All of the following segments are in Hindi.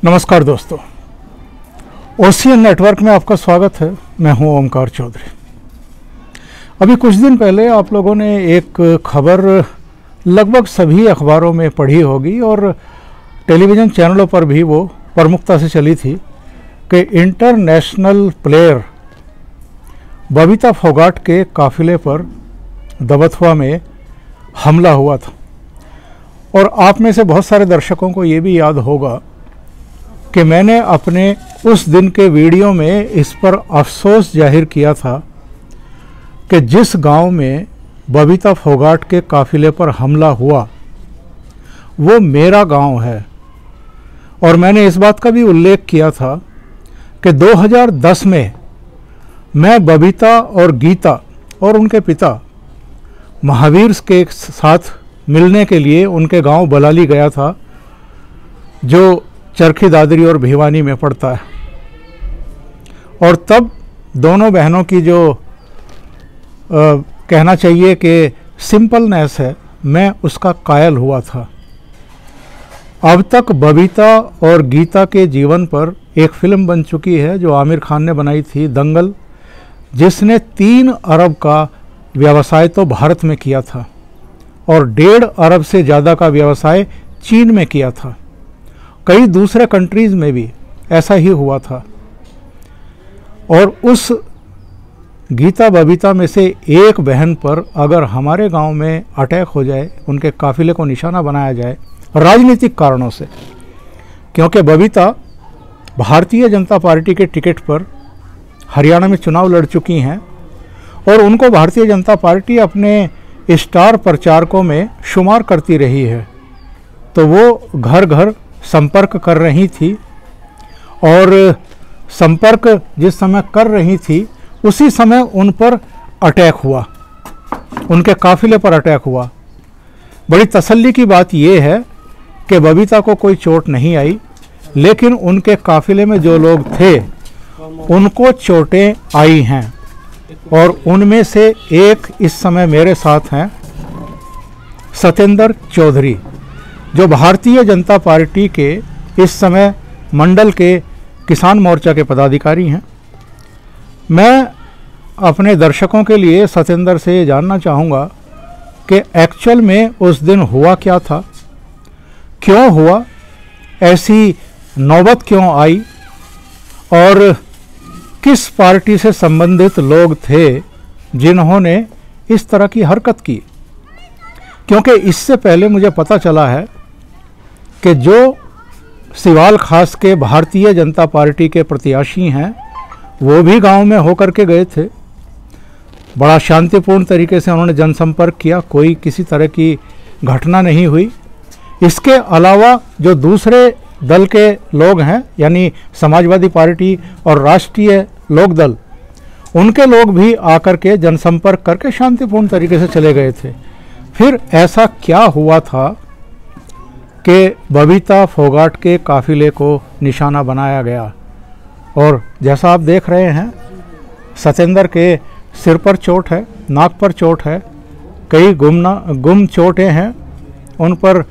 नमस्कार दोस्तों, ओशियन नेटवर्क में आपका स्वागत है। मैं हूं ओमकार चौधरी। अभी कुछ दिन पहले आप लोगों ने एक खबर लगभग सभी अखबारों में पढ़ी होगी और टेलीविज़न चैनलों पर भी वो प्रमुखता से चली थी कि इंटरनेशनल प्लेयर बबीता फोगाट के काफिले पर दबथवा में हमला हुआ था। और आप में से बहुत सारे दर्शकों को ये भी याद होगा कि मैंने अपने उस दिन के वीडियो में इस पर अफसोस जाहिर किया था कि जिस गांव में बबीता फोगाट के काफिले पर हमला हुआ वो मेरा गांव है। और मैंने इस बात का भी उल्लेख किया था कि 2010 में मैं बबीता और गीता और उनके पिता महावीर के साथ मिलने के लिए उनके गांव बलाली गया था, जो चरखी दादरी और भिवानी में पड़ता है। और तब दोनों बहनों की जो कहना चाहिए कि सिंपलनेस है, मैं उसका कायल हुआ था। अब तक बबीता और गीता के जीवन पर एक फिल्म बन चुकी है जो आमिर खान ने बनाई थी, दंगल, जिसने 3 अरब का व्यवसाय तो भारत में किया था और 1.5 अरब से ज़्यादा का व्यवसाय चीन में किया था। कई दूसरे कंट्रीज़ में भी ऐसा ही हुआ था। और उस गीता बबीता में से एक बहन पर अगर हमारे गांव में अटैक हो जाए, उनके काफिले को निशाना बनाया जाए राजनीतिक कारणों से, क्योंकि बबीता भारतीय जनता पार्टी के टिकट पर हरियाणा में चुनाव लड़ चुकी हैं और उनको भारतीय जनता पार्टी अपने स्टार प्रचारकों में शुमार करती रही है, तो वो घर घर संपर्क कर रही थी। और संपर्क जिस समय कर रही थी उसी समय उन पर अटैक हुआ, उनके काफिले पर अटैक हुआ। बड़ी तसल्ली की बात यह है कि बबीता को कोई चोट नहीं आई, लेकिन उनके काफिले में जो लोग थे उनको चोटें आई हैं। और उनमें से एक इस समय मेरे साथ हैं, सतेंद्र चौधरी, जो भारतीय जनता पार्टी के इस समय मंडल के किसान मोर्चा के पदाधिकारी हैं। मैं अपने दर्शकों के लिए सतेंद्र से जानना चाहूँगा कि एक्चुअल में उस दिन हुआ क्या था, क्यों हुआ, ऐसी नौबत क्यों आई और किस पार्टी से संबंधित लोग थे जिन्होंने इस तरह की हरकत की। क्योंकि इससे पहले मुझे पता चला है कि जो सिवाल खास के भारतीय जनता पार्टी के प्रत्याशी हैं वो भी गांव में होकर के गए थे। बड़ा शांतिपूर्ण तरीके से उन्होंने जनसंपर्क किया, कोई किसी तरह की घटना नहीं हुई। इसके अलावा जो दूसरे दल के लोग हैं, यानी समाजवादी पार्टी और राष्ट्रीय लोकदल, उनके लोग भी आकर के जनसंपर्क करके शांतिपूर्ण तरीके से चले गए थे। फिर ऐसा क्या हुआ था कि बबीता फोगाट के काफिले को निशाना बनाया गया। और जैसा आप देख रहे हैं, सतेंद्र के सिर पर चोट है, नाक पर चोट है, कई गुम चोटें हैं, उन पर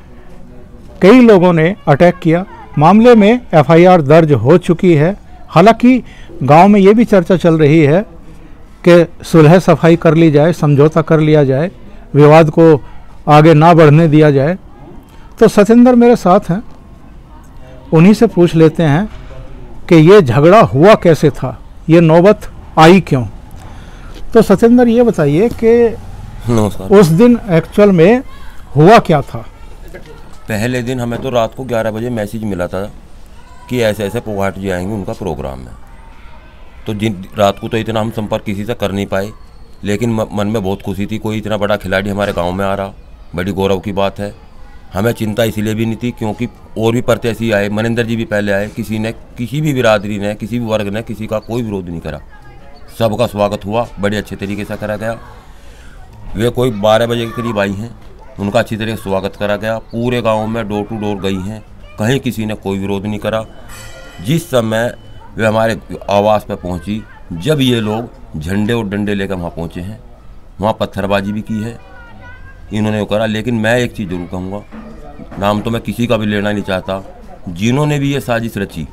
कई लोगों ने अटैक किया। मामले में FIR दर्ज हो चुकी है। हालांकि गांव में ये भी चर्चा चल रही है कि सुलह सफाई कर ली जाए, समझौता कर लिया जाए, विवाद को आगे ना बढ़ने दिया जाए। तो सतेंद्र मेरे साथ हैं, उन्हीं से पूछ लेते हैं कि ये झगड़ा हुआ कैसे था, ये नौबत आई क्यों। तो सतेंद्र ये बताइए कि उस दिन एक्चुअल में हुआ क्या था। पहले दिन हमें तो रात को 11 बजे मैसेज मिला था कि ऐसे ऐसे फोगाट जी आएंगे, उनका प्रोग्राम है। तो रात को तो इतना हम संपर्क किसी से कर नहीं पाए, लेकिन मन में बहुत खुशी थी, कोई इतना बड़ा खिलाड़ी हमारे गांव में आ रहा, बड़ी गौरव की बात है। हमें चिंता इसीलिए भी नहीं थी क्योंकि और भी प्रत्याशी आए, मनिंदर जी भी पहले आए, किसी ने, किसी भी बिरादरी ने, किसी भी वर्ग ने किसी का कोई विरोध नहीं करा, सबका स्वागत हुआ, बड़े अच्छे तरीके से करा गया। वे कोई 12 बजे के करीब आई हैं, उनका अच्छी तरह से स्वागत करा गया। पूरे गांव में डोर टू डोर गई हैं, कहीं किसी ने कोई विरोध नहीं करा। जिस समय वे हमारे आवास पर पहुंची, जब ये लोग झंडे और डंडे लेकर वहाँ पहुँचे हैं, वहाँ पत्थरबाजी भी की है इन्होंने वो करा। लेकिन मैं एक चीज़ जरूर कहूँगा, नाम तो मैं किसी का भी लेना नहीं चाहता, जिन्होंने भी ये साजिश रची,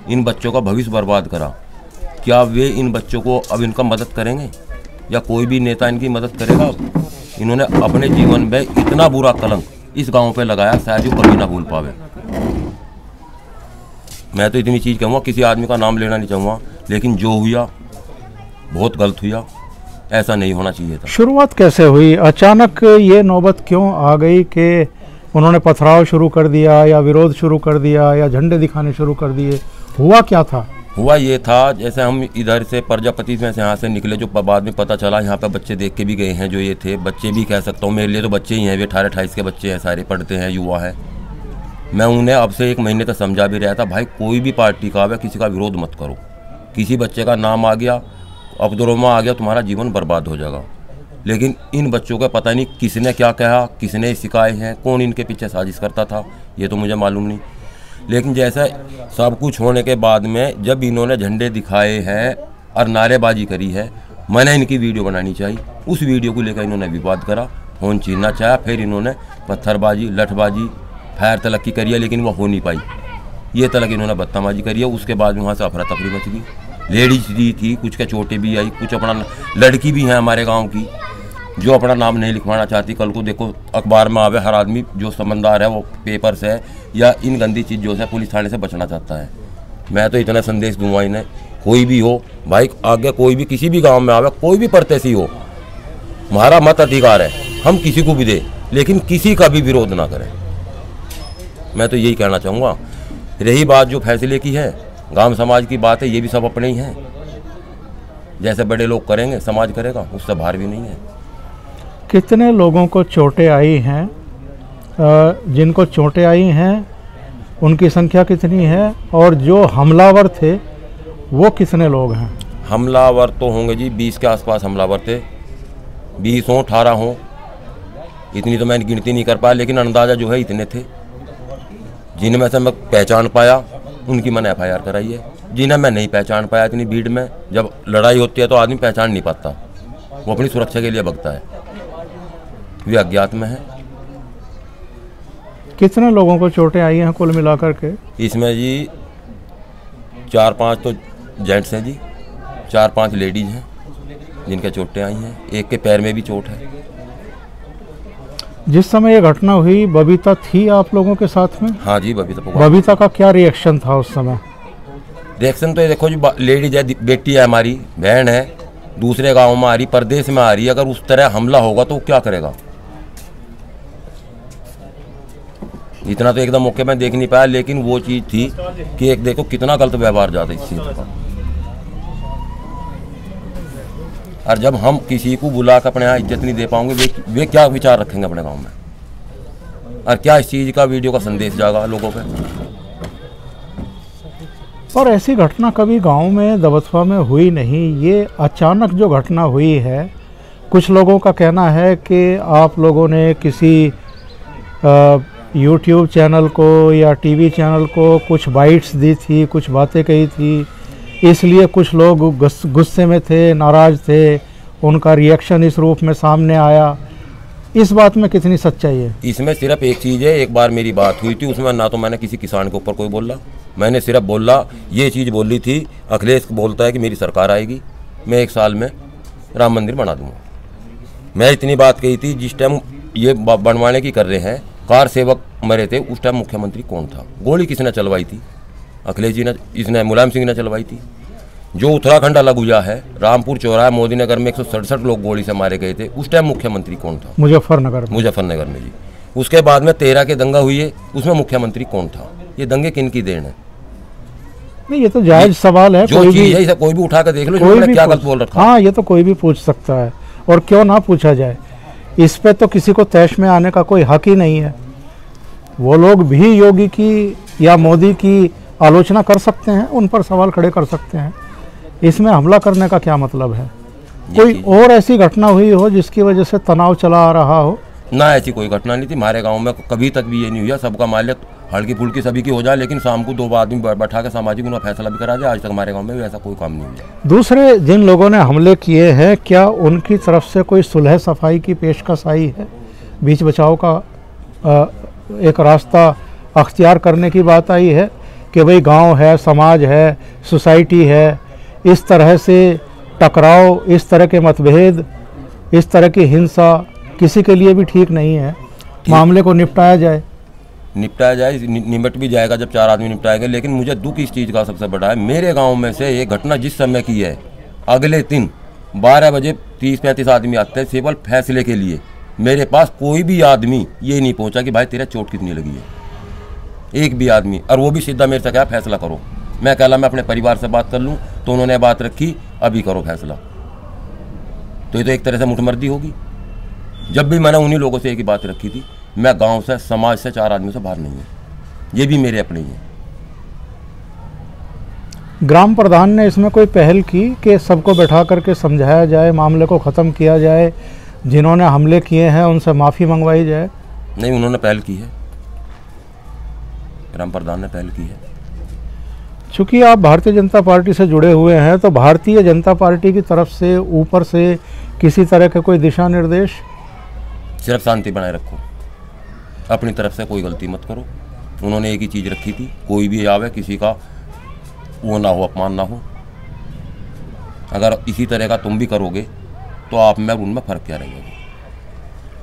इन बच्चों का भविष्य बर्बाद करा, क्या वे इन बच्चों को अब इनका मदद करेंगे या कोई भी नेता इनकी मदद करेगा? इन्होंने अपने जीवन में इतना बुरा कलंक इस गांव पे लगाया, शायद वो कभी ना भूल पावे। मैं तो इतनी चीज़ कहूँगा, किसी आदमी का नाम लेना नहीं चाहूँगा, लेकिन जो हुआ बहुत गलत हुआ, ऐसा नहीं होना चाहिए था। शुरुआत कैसे हुई? अचानक ये नौबत क्यों आ गई कि उन्होंने पथराव शुरू कर दिया या विरोध शुरू कर दिया या झंडे दिखाने शुरू कर दिए? हुआ क्या था? हुआ ये था, जैसे हम इधर से प्रजापति में से यहाँ से निकले, जो बाद में पता चला यहाँ पे बच्चे देख के भी गए हैं, जो ये थे बच्चे भी कह सकता हूँ, मेरे लिए तो बच्चे ही हैं, वे 18-28 के बच्चे हैं, सारे पढ़ते हैं, युवा है। मैं उन्हें अब से 1 महीने तक समझा भी रहा था, भाई कोई भी पार्टी का आवे, किसी का विरोध मत करो। किसी बच्चे का नाम आ गया, अब्दुर्रमा आ गया, तुम्हारा जीवन बर्बाद हो जाएगा। लेकिन इन बच्चों का पता नहीं किसने क्या कहा, किसने सिखाए हैं, कौन इनके पीछे साजिश करता था, ये तो मुझे मालूम नहीं। लेकिन जैसा सब कुछ होने के बाद में जब इन्होंने झंडे दिखाए हैं और नारेबाजी करी है, मैंने इनकी वीडियो बनानी चाहिए। उस वीडियो को लेकर इन्होंने विवाद करा, फोन छीनना चाहा, फिर इन्होंने पत्थरबाजी, लठबाजी, फायर तलक की करी है, लेकिन वो हो नहीं पाई। ये तलक इन्होंने बदतमीजी करी है। उसके बाद में वहाँ से अफरा तफरी मच गई। लेडीज भी थी, कुछ के चोटें भी आई, कुछ अपना लड़की भी हैं हमारे गाँव की जो अपना नाम नहीं लिखवाना चाहती। कल को देखो अखबार में आवे, हर आदमी जो समझदार है वो पेपर से या इन गंदी चीज़ों से पुलिस थाने से बचना चाहता है। मैं तो इतना संदेश दूंगा इन्हें, कोई भी हो भाई, आगे कोई भी किसी भी गांव में आवे, कोई भी परदेसी हो, हमारा मत अधिकार है, हम किसी को भी दे, लेकिन किसी का भी विरोध ना करें। मैं तो यही कहना चाहूँगा। रही बात जो फैसले की है, गांव समाज की बात है, ये भी सब अपने ही हैं। जैसे बड़े लोग करेंगे समाज करेगा, उससे बाहर भी नहीं है। कितने लोगों को चोटें आई हैं? जिनको चोटें आई हैं उनकी संख्या कितनी है? और जो हमलावर थे वो कितने लोग हैं? हमलावर तो होंगे जी 20 के आसपास हमलावर थे, 20 हों 18 हों, इतनी तो मैंने गिनती नहीं कर पाया, लेकिन अंदाज़ा जो है इतने थे। जिनमें से मैं पहचान पाया उनकी मैंने FIR कराई है। जिन्हें मैं नहीं पहचान पाया, इतनी भीड़ में जब लड़ाई होती है तो आदमी पहचान नहीं पाता, वो अपनी सुरक्षा के लिए भगता है, वे अज्ञात में है। कितने लोगों को चोटें आई हैं कुल मिलाकर के? इसमें जी 4-5 तो जेंट्स हैं जी, 4-5 लेडीज हैं जिनके चोटें आई हैं, एक के पैर में भी चोट है। जिस समय ये घटना हुई बबीता थी आप लोगों के साथ में? हाँ जी, बबीता। बबीता का क्या रिएक्शन था उस समय? रिएक्शन तो ये देखो जी, लेडीज है, बेटी है, हमारी बहन है, दूसरे गांव में आ रही, परदेश में आ रही, अगर उस तरह हमला होगा तो क्या करेगा? इतना तो एकदम मौके में देख नहीं पाया, लेकिन वो चीज़ थी कि एक देखो कितना गलत व्यवहार जाता है इस चीज़ का। और जब हम किसी को बुला कर अपने यहाँ इज्जत नहीं दे पाएंगे, वे क्या विचार रखेंगे अपने गांव में, और क्या इस चीज़ का वीडियो का संदेश जाएगा लोगों पे? और ऐसी घटना कभी गांव में दबथवा में हुई नहीं, ये अचानक जो घटना हुई है। कुछ लोगों का कहना है कि आप लोगों ने किसी YouTube चैनल को या TV चैनल को कुछ बाइट्स दी थी, कुछ बातें कही थी, इसलिए कुछ लोग गुस्से में थे, नाराज़ थे, उनका रिएक्शन इस रूप में सामने आया। इस बात में कितनी सच्चाई है? इसमें सिर्फ एक चीज़ है, एक बार मेरी बात हुई थी, उसमें ना तो मैंने किसी किसान के ऊपर कोई बोला, मैंने सिर्फ बोला ये चीज़ बोली थी, अखिलेश बोलता है कि मेरी सरकार आएगी, मैं 1 साल में राम मंदिर बना दूंगा। मैं इतनी बात कही थी। जिस टाइम ये बनवाने की कर रहे हैं, कार सेवक मरे थे, उस टाइम मुख्यमंत्री कौन था? गोली किसने चलवाई थी? अखिलेश जी ने, इसने मुलायम सिंह ने चलवाई थी। जो उत्तराखंड अलग हुआ है, रामपुर चौराहा मोदी नगर में 167 लोग गोली से मारे गए थे, उस टाइम मुख्यमंत्री कौन था? मुजफ्फरनगर में जी। उसके बाद में 13 के दंगा हुई है, उसमें मुख्यमंत्री कौन था? ये दंगे किन की देन है? नहीं, ये तो जायज सवाल है। जो चीज़ है कोई भी उठा कर देख लो, मैंने क्या गलत बोल रखा। हाँ, ये तो कोई भी पूछ सकता है, और क्यों ना पूछा जाए। इस पे तो किसी को तैश में आने का कोई हक ही नहीं है। वो लोग भी योगी की या मोदी की आलोचना कर सकते हैं, उन पर सवाल खड़े कर सकते हैं। इसमें हमला करने का क्या मतलब है? कोई और ऐसी घटना हुई हो जिसकी वजह से तनाव चला आ रहा हो? ना, ऐसी कोई घटना नहीं थी हमारे गांव में, कभी तक भी ये नहीं हुआ। सबका मालिक हल्की फुल्की सभी की हो जाए, लेकिन शाम को 2 आदमी बैठा के सामाजिक उन्हें फैसला भी करा जाए। आज तक हमारे गांव में ऐसा कोई काम नहीं हुआ। दूसरे जिन लोगों ने हमले किए हैं, क्या उनकी तरफ से कोई सुलह सफाई की पेशकश आई है? बीच बचाव का एक रास्ता अख्तियार करने की बात आई है कि भाई गांव है, समाज है, सोसाइटी है, इस तरह से टकराव, इस तरह के मतभेद, इस तरह की हिंसा किसी के लिए भी ठीक नहीं है। मामले को निपटाया जाए, निपट भी जाएगा जब 4 आदमी निपटाएंगे। लेकिन मुझे दुख इस चीज़ का सबसे बड़ा है, मेरे गांव में से ये घटना जिस समय की है, अगले दिन 12 बजे 30-35 आदमी आते हैं केवल फैसले के लिए। मेरे पास कोई भी आदमी ये नहीं पहुंचा कि भाई तेरा चोट कितनी लगी है, एक भी आदमी। और वो भी सीधा मेरे से कहा फैसला करो। मैं कहला मैं अपने परिवार से बात कर लूँ, तो उन्होंने बात रखी अभी करो फैसला। तो ये तो एक तरह से मुठमर्दी होगी। जब भी मैंने उन्हीं लोगों से एक ही बात रखी थी, मैं गांव से, समाज से, 4 आदमियों से बाहर नहीं हूँ, ये भी मेरे अपने ही हैं। ग्राम प्रधान ने इसमें कोई पहल की कि सबको बैठा करके समझाया जाए, मामले को ख़त्म किया जाए, जिन्होंने हमले किए हैं उनसे माफ़ी मंगवाई जाए? नहीं, उन्होंने पहल की है, ग्राम प्रधान ने पहल की है। चूँकि आप भारतीय जनता पार्टी से जुड़े हुए हैं, तो भारतीय जनता पार्टी की तरफ से ऊपर से किसी तरह के कोई दिशा निर्देश? सिर्फ शांति बनाए रखो, अपनी तरफ से कोई गलती मत करो। उन्होंने एक ही चीज़ रखी थी, कोई भी आवे किसी का वो ना हो, अपमान ना हो। अगर इसी तरह का तुम भी करोगे तो आप में उनमें फ़र्क क्या रहेगा?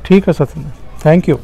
ठीक है सत्येंद्र, थैंक यू।